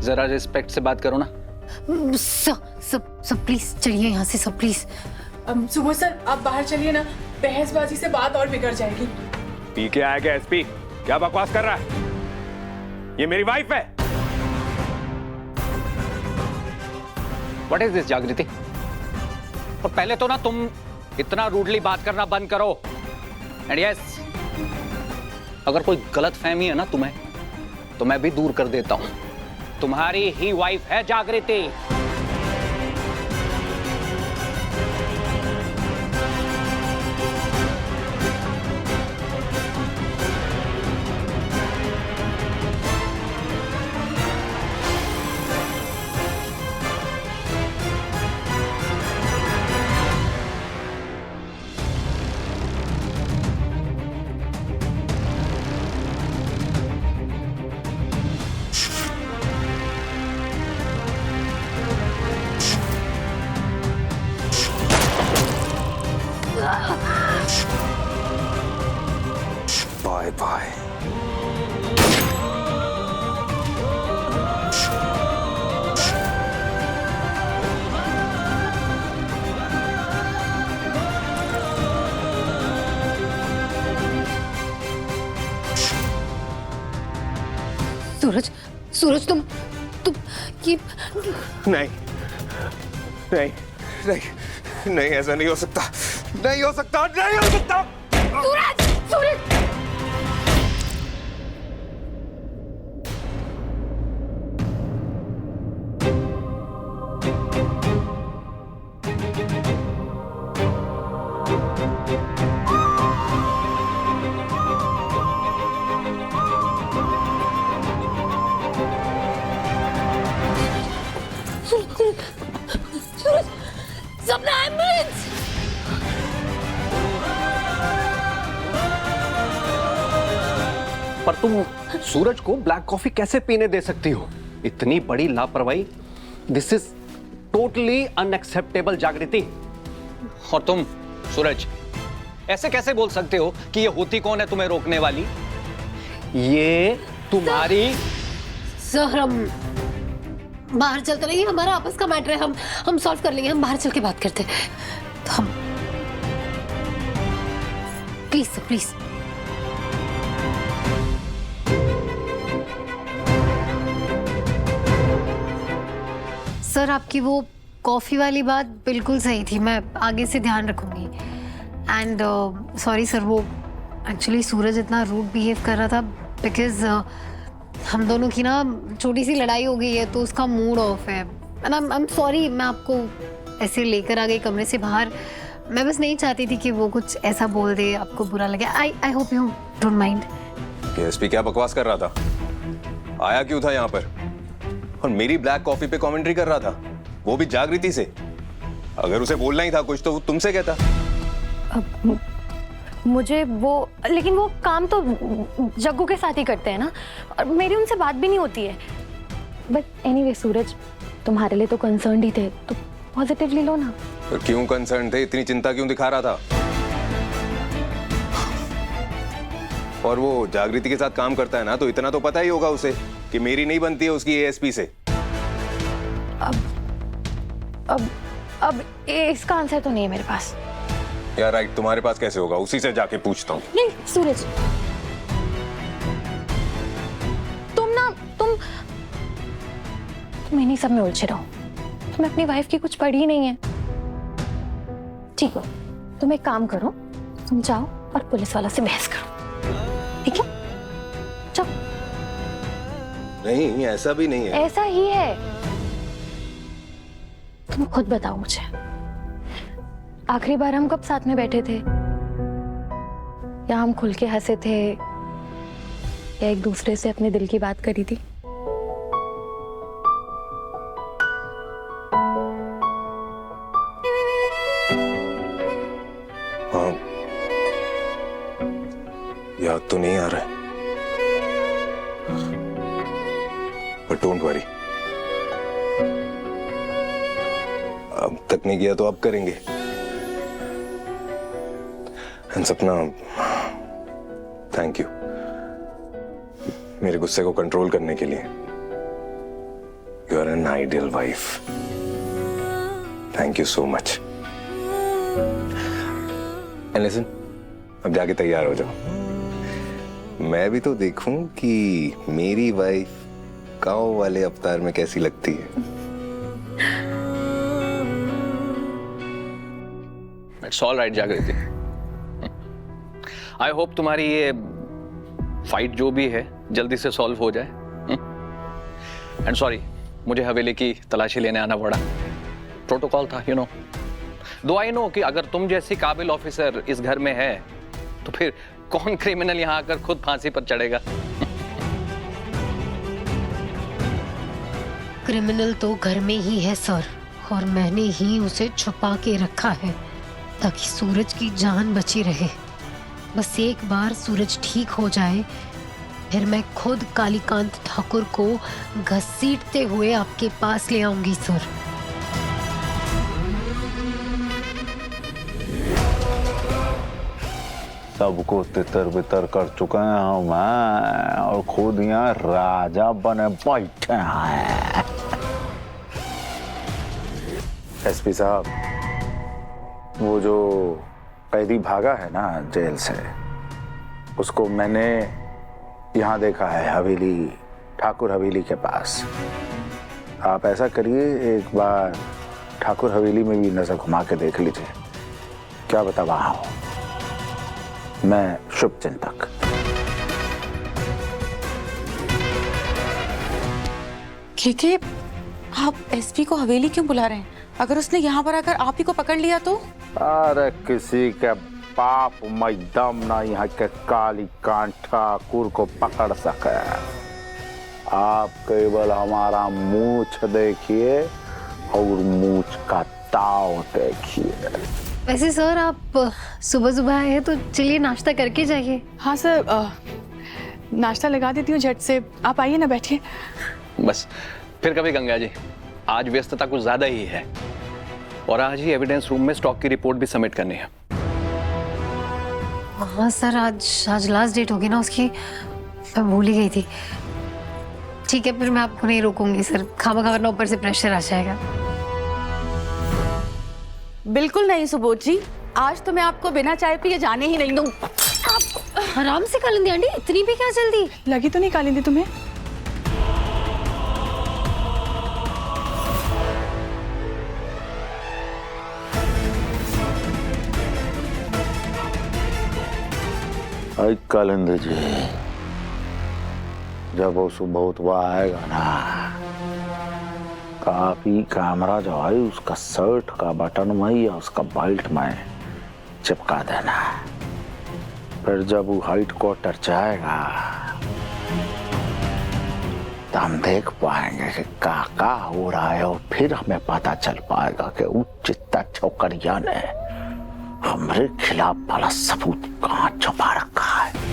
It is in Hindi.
जरा रिस्पेक्ट से बात करो ना। सब प्लीज चलिए यहाँ से, सब प्लीज। सुबह सर आप बाहर चलिए ना, बहसबाजी से बात और बिगड़ जाएगी। पी के आया क्या एसपी? क्या बकवास कर रहा है? ये मेरी वाइफ है। व्हाट इज दिस जागृति? और पहले तो ना तुम इतना रूडली बात करना बंद करो। एंड यस, अगर कोई गलत फहमी है ना तुम्हें, तो मैं भी दूर कर देता हूं। तुम्हारी ही वाइफ है जागृति। Bye bye. सूरज तुम ये नहीं नहीं नहीं नहीं, ऐसा नहीं हो सकता, नहीं हो सकता, नहीं हो सकता। सूरज सपना एम्बुलेंस। पर तुम सूरज को ब्लैक कॉफी कैसे पीने दे सकती हो? इतनी बड़ी लापरवाही, दिस इज टोटली अनएक्सेप्टेबल जागृति। और तुम सूरज ऐसे कैसे बोल सकते हो कि ये होती कौन है तुम्हें रोकने वाली? ये तुम्हारी। सर हम बाहर चलते नहीं, हमारा आपस का मैटर है, हम सॉल्व कर लेंगे। हम बाहर चल के बात करते हैं। तो हम प्लीज सर, प्लीज। सर आपकी वो कॉफी वाली बात बिल्कुल सही थी, मैं आगे से ध्यान रखूंगी। एंड सॉरी सर, वो एक्चुअली सूरज इतना रूड बिहेव कर रहा था बिकॉज हम दोनों की ना छोटी सी लड़ाई हो गई है, तो उसका मूड ऑफ है। एंड आई एम सॉरी, मैं आपको ऐसे लेकर आ गई कमरे से बाहर। मैं बस नहीं चाहती थी कि वो कुछ ऐसा बोल दे, आपको बुरा लगे। I hope you don't mind. SP क्या बकवास कर रहा था? आया क्यों था यहाँ पर? और मेरी ब्लैक कॉफी पे कमेंट्री कर रहा था, वो भी जागृति से। अगर उसे बोलना ही था कुछ तो तुमसे कहता। मुझे वो, लेकिन वो काम तो जग्गू के साथ ही करते हैं ना, और मेरी उनसे बात भी नहीं होती है। बट एनीवे सूरज, तुम्हारे लिए तो कंसर्न ही थे, तो पॉजिटिवली लो ना। तो क्यों कंसर्न थे? इतनी चिंता क्यों दिखा रहा था? और वो जागृति के साथ काम करता है ना, तो इतना तो पता ही होगा उसे कि मेरी नहीं बनती है उसकी एएसपी से। अब इसका आंसर तो नहीं है मेरे पास। यार राइट, तुम्हारे पास कैसे होगा? उसी से जाके पूछता हूँ। नहीं सूरज, तुम इन्हीं सब में उलझे रहो। तुम्हें अपनी वाइफ की कुछ पड़ी ही नहीं है। ठीक है, तुम एक काम करो, तुम जाओ और पुलिस वाला से बहस करो, ठीक है? जाओ। नहीं, ऐसा भी नहीं है। ऐसा ही है। तुम खुद बताओ मुझे, आखिरी बार हम कब साथ में बैठे थे? या हम खुल के हंसे थे, या एक दूसरे से अपने दिल की बात करी थी? हाँ, याद तो नहीं आ रहा है, बट डोंट वरी, अब तक नहीं किया तो अब करेंगे। एंड सपना, थैंक यू मेरे गुस्से को कंट्रोल करने के लिए। You are an ideal wife. Thank you so much. And listen, अब जाके तैयार हो जाओ। मैं भी तो देखूं कि मेरी वाइफ गांव वाले अवतार में कैसी लगती है। इट्स ऑल राइट जागृति। आई होप तुम्हारी ये फाइट जो भी है जल्दी से सॉल्व हो जाए। एंड सॉरी, मुझे हवेली की तलाशी लेने आना पड़ा, प्रोटोकॉल था, यू नो। दो आई नो कि अगर तुम जैसी काबिल ऑफिसर इस घर में है तो फिर कौन क्रिमिनल यहां आकर खुद फांसी पर चढ़ेगा। क्रिमिनल तो घर में ही है सर, और मैंने ही उसे छुपा के रखा है ताकि सूरज की जान बची रहे। बस एक बार सूरज ठीक हो जाए फिर मैं खुद कालीकांत ठाकुर को घसीटते हुए आपके पास ले आऊंगी सर। सबको तितर बितर कर चुके हैं मैं, और खुद यहाँ राजा बने बैठे हैं। एसपी साहब, वो जो कैदी भागा है ना जेल से, उसको मैंने यहाँ देखा है हवेली, ठाकुर हवेली के पास। आप ऐसा करिए, एक बार ठाकुर हवेली में भी नजर घुमा के देख लीजिए, क्या बता वहां हो। मैं शुभ चिंतक। के आप एसपी को हवेली क्यों बुला रहे हैं? अगर उसने यहाँ पर आकर आप ही को पकड़ लिया तो? अरे किसी के बाप में दम ना यहाँ के कालीकांत ठाकुर को पकड़ सके। आप केवल हमारा मूंछ देखिए और मूंछ का ताव देखिए। वैसे सर आप सुबह सुबह आए हैं तो चलिए नाश्ता करके जाइए। हाँ सर, नाश्ता लगा देती हूँ झट से, आप आइए ना, बैठिए। बस फिर कभी गंगा जी, आज व्यस्तता कुछ ज्यादा ही है और आज ही एविडेंस रूम में स्टॉक की रिपोर्ट भी सबमिट करनी है। हाँ सर, आज लास्ट डेट होगी ना उसकी, मैं भूल ही गई थी। ठीक है, फिर मैं आपको नहीं रोकूंगी सर, खामा वरना ऊपर से प्रेशर आ जाएगा। बिल्कुल नहीं सुबोध जी, आज तो मैं आपको बिना चाय पिए जाने ही नहीं दूं। आराम से कालिंदी आंटी, इतनी भी क्या जल्दी? लगी तो नहीं कालिंदी तुम्हें? आई कालिंदी जी, जब वो सुबह आएगा ना, काफी कैमरा जो है उसका शर्ट का बटन में या उसका बेल्ट में चिपका देना। फिर जब वो हेड क्वार्टर जाएगा तो हम देख पाएंगे कि का हो रहा है, और फिर हमें पता चल पाएगा कि उस चित्ता छोकरिया ने हमारे खिलाफ वाला सबूत कहाँ छुपा रखा है।